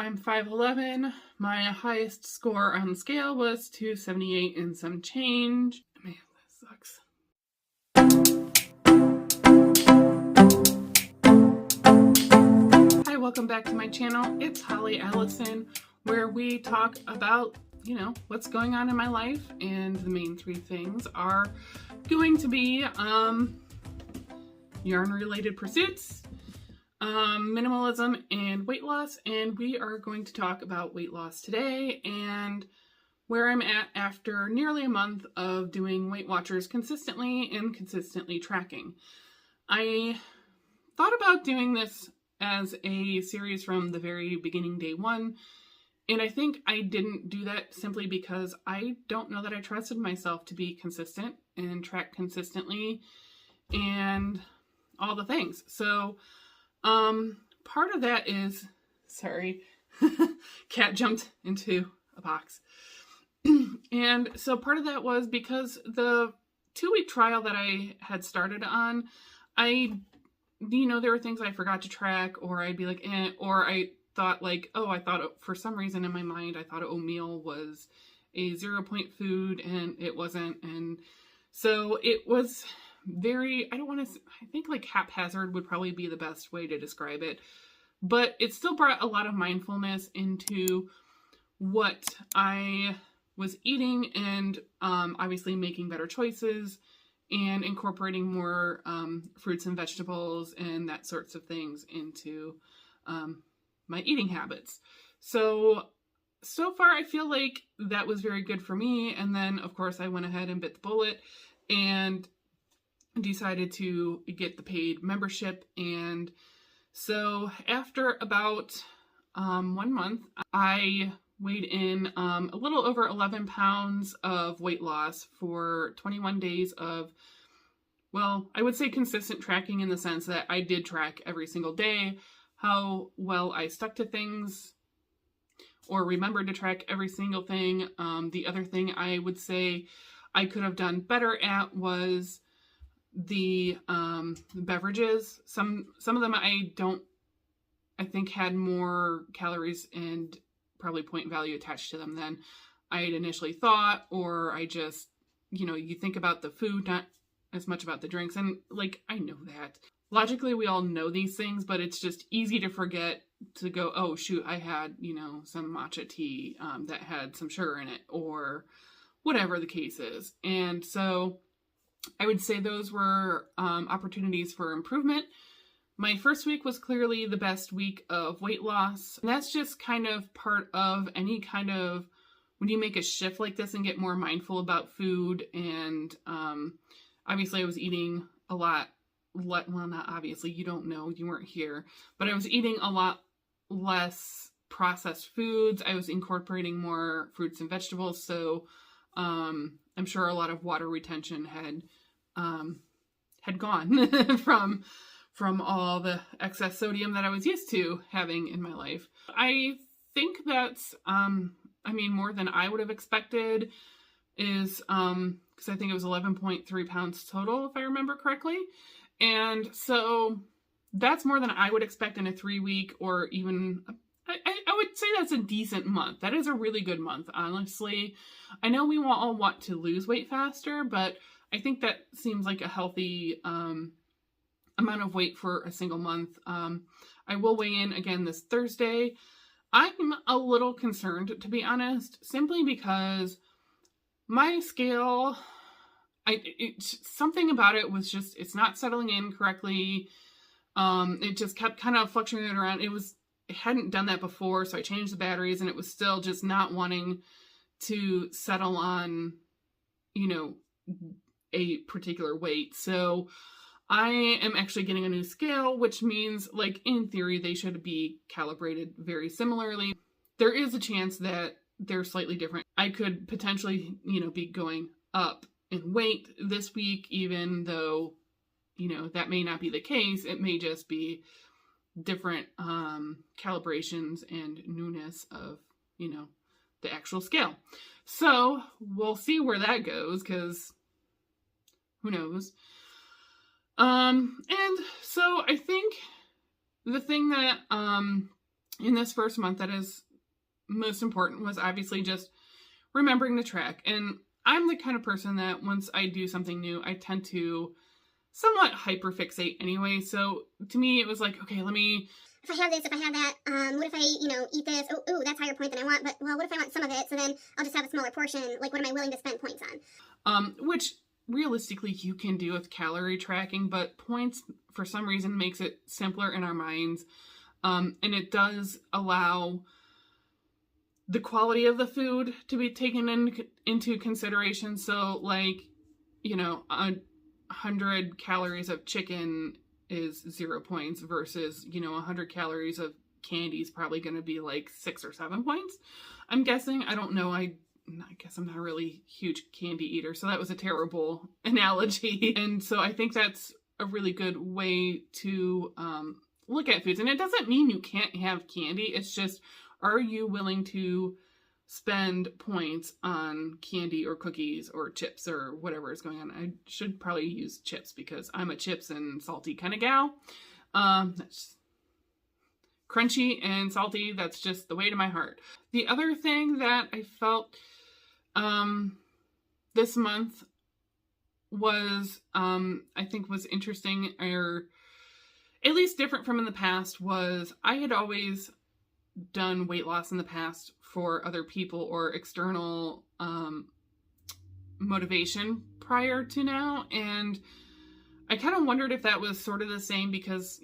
I'm 5'11". My highest score on the scale was 278 and some change. Man, that sucks. Hi, welcome back to my channel. It's Holly Allison, where we talk about, what's going on in my life, and the main three things are going to be yarn-related pursuits, minimalism, and weight loss. And we are going to talk about weight loss today and where I'm at after nearly a month of doing Weight Watchers consistently and consistently tracking. I thought about doing this as a series from the very beginning, day one, and I think I didn't do that simply because I don't know that I trusted myself to be consistent and track consistently and all the things. So part of that is, sorry, cat jumped into a box. And so part of that was because the 2-week trial that I had started on, there were things I forgot to track, or I'd be like, or I thought for some reason in my mind, I thought oatmeal was a 0-point food and it wasn't. And so it was very, I think like haphazard would probably be the best way to describe it, but it still brought a lot of mindfulness into what I was eating and obviously making better choices and incorporating more fruits and vegetables and that sorts of things into my eating habits. So far I feel like that was very good for me. And then of course I went ahead and bit the bullet and decided to get the paid membership. And so after about 1 month, I weighed in a little over 11 pounds of weight loss for 21 days of, well, I would say consistent tracking in the sense that I did track every single day. How well I stuck to things or remembered to track every single thing. The other thing I would say I could have done better at was the beverages. Some of them I think had more calories and probably point value attached to them than I had initially thought, or I just, you think about the food, not as much about the drinks. And I know that logically we all know these things, but it's just easy to forget to go, oh shoot, I had, some matcha tea that had some sugar in it, or whatever the case is. And so I would say those were opportunities for improvement. My first week was clearly the best week of weight loss. And that's just kind of part of any kind of, when you make a shift like this and get more mindful about food. And obviously I was eating a lot, well, not obviously, you don't know, you weren't here, but I was eating a lot less processed foods. I was incorporating more fruits and vegetables. So I'm sure a lot of water retention had gone from all the excess sodium that I was used to having in my life. I think that's, more than I would have expected is, because I think it was 11.3 pounds total, if I remember correctly. And so that's more than I would expect in a 3-week, or even, I would say that's a decent month. That is a really good month, honestly. I know we all want to lose weight faster, but I think that seems like a healthy amount of weight for a single month. I will weigh in again this Thursday. I'm a little concerned, to be honest, simply because my scale, something about it was just, it's not settling in correctly. It just kept kind of fluctuating around. It hadn't done that before, so I changed the batteries and it was still just not wanting to settle on, a particular weight. So I am actually getting a new scale, which means, in theory, they should be calibrated very similarly. There is a chance that they're slightly different. I could potentially, be going up in weight this week, even though, that may not be the case. It may just be different calibrations and newness of, the actual scale. So we'll see where that goes, because who knows? And so I think the thing that in this first month that is most important was obviously just remembering to track. And I'm the kind of person that once I do something new, I tend to somewhat hyperfixate anyway. So to me, it was like, okay, let me... If I have this, if I have that, what if I, eat this? Oh, that's higher point than I want. But, well, what if I want some of it? So then I'll just have a smaller portion. Like, what am I willing to spend points on? Which realistically you can do with calorie tracking, but points for some reason makes it simpler in our minds. And it does allow the quality of the food to be taken into consideration. So like, 100 calories of chicken is 0 points versus, 100 calories of candy is probably going to be like 6 or 7 points. I'm guessing. I don't know. I guess I'm not a really huge candy eater, so that was a terrible analogy. And so I think that's a really good way to look at foods. And it doesn't mean you can't have candy. It's just, are you willing to spend points on candy or cookies or chips or whatever is going on? I should probably use chips because I'm a chips and salty kind of gal. That's crunchy and salty. That's just the way to my heart. The other thing that I felt this month was, I think was interesting, or at least different from in the past, was I had always done weight loss in the past for other people or external motivation prior to now. And I kind of wondered if that was sort of the same because,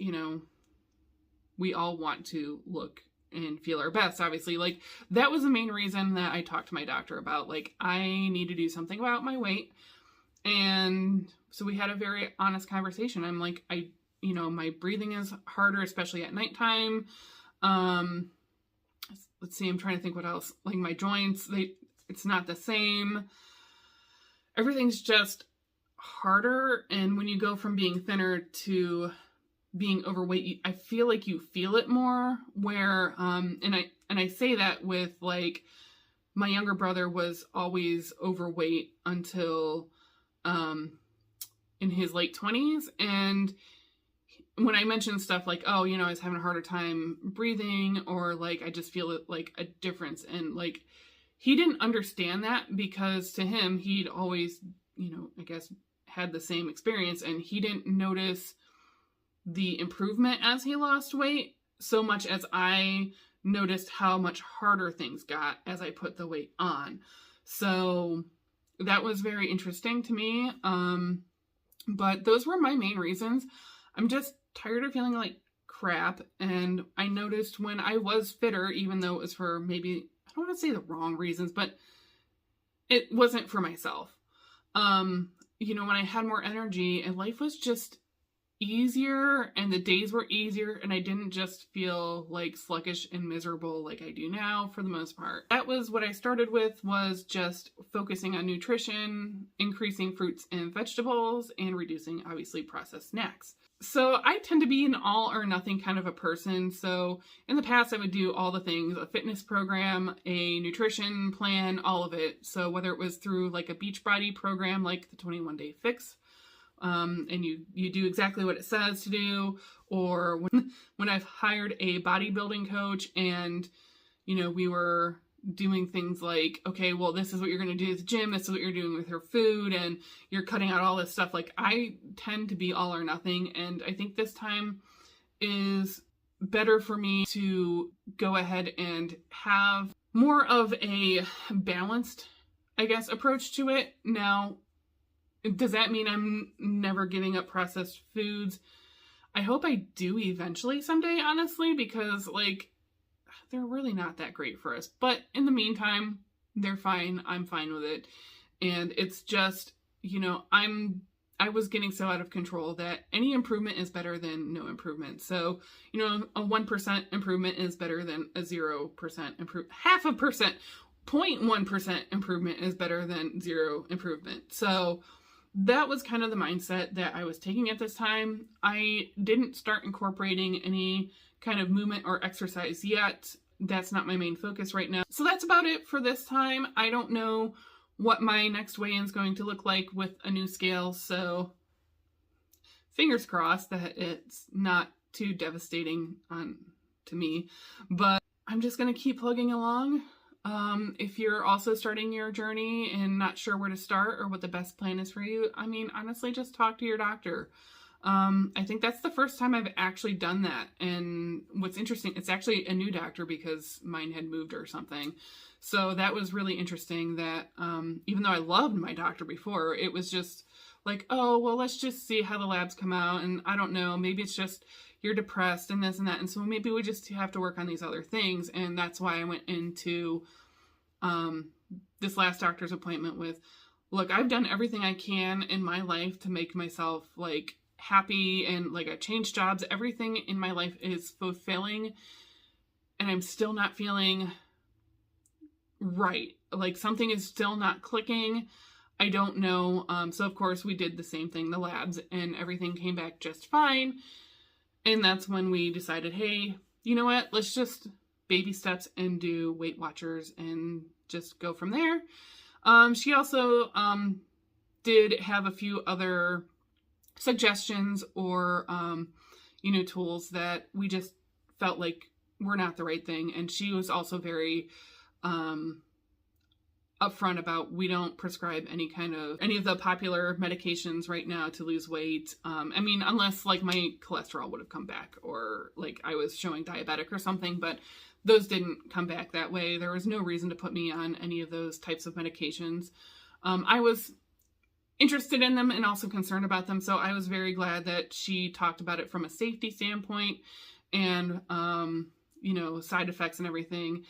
we all want to look and feel our best, obviously. Like, that was the main reason that I talked to my doctor about, like, I need to do something about my weight. And so we had a very honest conversation. I'm like, my breathing is harder, especially at nighttime. Let's see, I'm trying to think what else. Like my joints, it's not the same. Everything's just harder. And when you go from being thinner to being overweight, I feel like you feel it more. Where, and I say that with like, my younger brother was always overweight until, in his late 20s. And when I mentioned stuff like, oh, I was having a harder time breathing, or like, I just feel it like a difference. And like, he didn't understand that because to him, he'd always, I guess had the same experience, and he didn't notice the improvement as he lost weight so much as I noticed how much harder things got as I put the weight on. So that was very interesting to me. But those were my main reasons. I'm just tired of feeling like crap. And I noticed when I was fitter, even though it was for maybe, I don't want to say the wrong reasons, but it wasn't for myself. When I had more energy and life was just easier and the days were easier and I didn't just feel like sluggish and miserable like I do now for the most part. That was what I started with, was just focusing on nutrition, increasing fruits and vegetables, and reducing obviously processed snacks. So I tend to be an all or nothing kind of a person. So in the past I would do all the things, a fitness program, a nutrition plan, all of it. So whether it was through like a Beachbody program like the 21 Day Fix, and you do exactly what it says to do, or when I've hired a bodybuilding coach and, we were doing things like, okay, well, this is what you're going to do at the gym, this is what you're doing with your food, and you're cutting out all this stuff. Like, I tend to be all or nothing, and I think this time is better for me to go ahead and have more of a balanced, I guess, approach to it. Now, does that mean I'm never giving up processed foods? I hope I do eventually someday, honestly, because like, they're really not that great for us. But in the meantime, they're fine. I'm fine with it. And it's just, I was getting so out of control that any improvement is better than no improvement. So, a 1% improvement is better than a 0% improvement. 0.5%, 0.1% improvement is better than 0 improvement. So that was kind of the mindset that I was taking at this time. I didn't start incorporating any kind of movement or exercise yet. That's not my main focus right now. So that's about it for this time. I don't know what my next weigh-in is going to look like with a new scale, so fingers crossed that it's not too devastating on to me, but I'm just going to keep plugging along. If you're also starting your journey and not sure where to start or what the best plan is for you, I mean, honestly, just talk to your doctor. I think that's the first time I've actually done that. And what's interesting, it's actually a new doctor because mine had moved or something. So that was really interesting that, even though I loved my doctor before, it was just like, oh, well, let's just see how the labs come out. And I don't know, maybe it's just you're depressed and this and that. And so maybe we just have to work on these other things. And that's why I went into, this last doctor's appointment with, look, I've done everything I can in my life to make myself like happy, and like I changed jobs. Everything in my life is fulfilling, and I'm still not feeling right. Like something is still not clicking. I don't know. So of course we did the same thing, the labs, and everything came back just fine. And that's when we decided, hey, you know what? Let's just baby steps and do Weight Watchers and just go from there. She also did have a few other suggestions or, tools that we just felt like were not the right thing. And she was also very upfront about, we don't prescribe any of the popular medications right now to lose weight. I mean, unless like my cholesterol would have come back or like I was showing diabetic or something, but those didn't come back that way. There was no reason to put me on any of those types of medications. I was interested in them and also concerned about them. So I was very glad that she talked about it from a safety standpoint and, side effects and everything.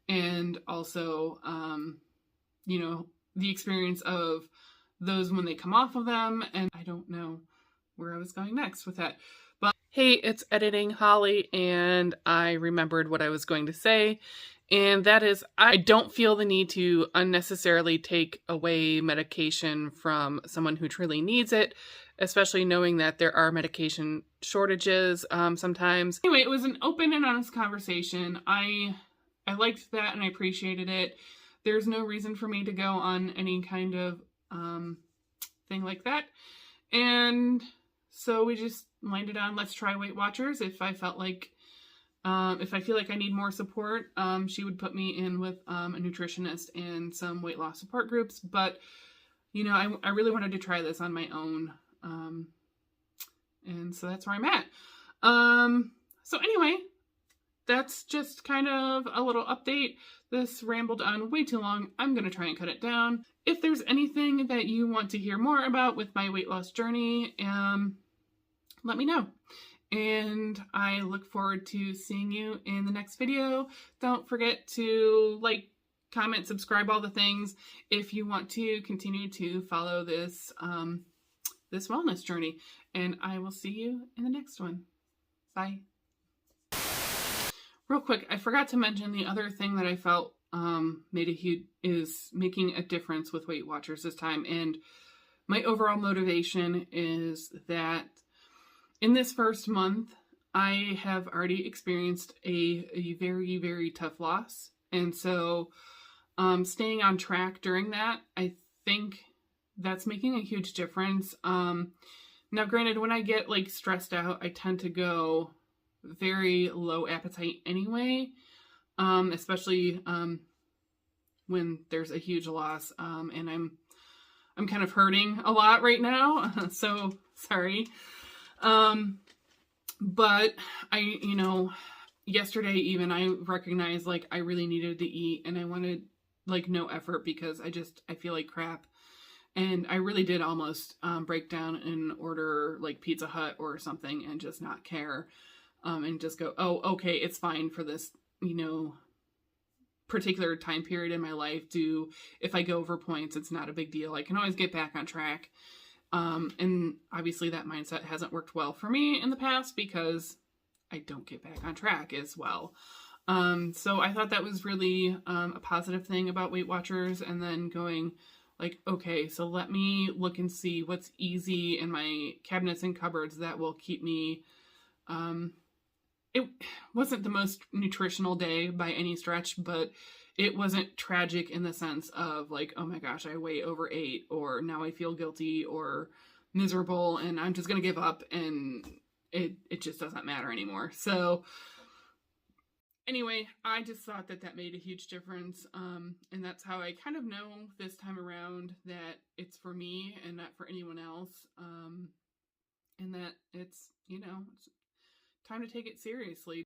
And also, the experience of those when they come off of them. And I don't know where I was going next with that. But hey, it's Editing Holly, and I remembered what I was going to say. And that is, I don't feel the need to unnecessarily take away medication from someone who truly needs it, especially knowing that there are medication shortages sometimes. Anyway, it was an open and honest conversation. I liked that and I appreciated it. There's no reason for me to go on any kind of thing like that. And so we just landed on, let's try Weight Watchers. If I felt like, if I feel like I need more support, she would put me in with a nutritionist and some weight loss support groups. But, I really wanted to try this on my own. And so that's where I'm at. So anyway, that's just kind of a little update. This rambled on way too long. I'm going to try and cut it down. If there's anything that you want to hear more about with my weight loss journey, let me know. And I look forward to seeing you in the next video. Don't forget to like, comment, subscribe, all the things if you want to continue to follow this, this wellness journey. And I will see you in the next one. Bye. Real quick, I forgot to mention the other thing that I felt is making a difference with Weight Watchers this time. And my overall motivation is that in this first month, I have already experienced a very, very tough loss. And so staying on track during that, I think that's making a huge difference. Now, granted, when I get like stressed out, I tend to go very low appetite anyway, especially when there's a huge loss, and I'm kind of hurting a lot right now, so sorry. But yesterday even I recognized like I really needed to eat, and I wanted like no effort because I feel like crap. And I really did almost break down and order like Pizza Hut or something and just not care. And just go, oh, okay, it's fine for this, particular time period in my life. If I go over points, it's not a big deal. I can always get back on track. And obviously that mindset hasn't worked well for me in the past because I don't get back on track as well. So I thought that was really a positive thing about Weight Watchers, and then going like, okay, so let me look and see what's easy in my cabinets and cupboards that will keep me, it wasn't the most nutritional day by any stretch, but it wasn't tragic in the sense of like, oh my gosh, I weigh over 8, or now I feel guilty or miserable and I'm just going to give up, and it just doesn't matter anymore. So Anyway, I just thought that that made a huge difference. And that's how I kind of know this time around that it's for me and not for anyone else. And that it's, it's time to take it seriously.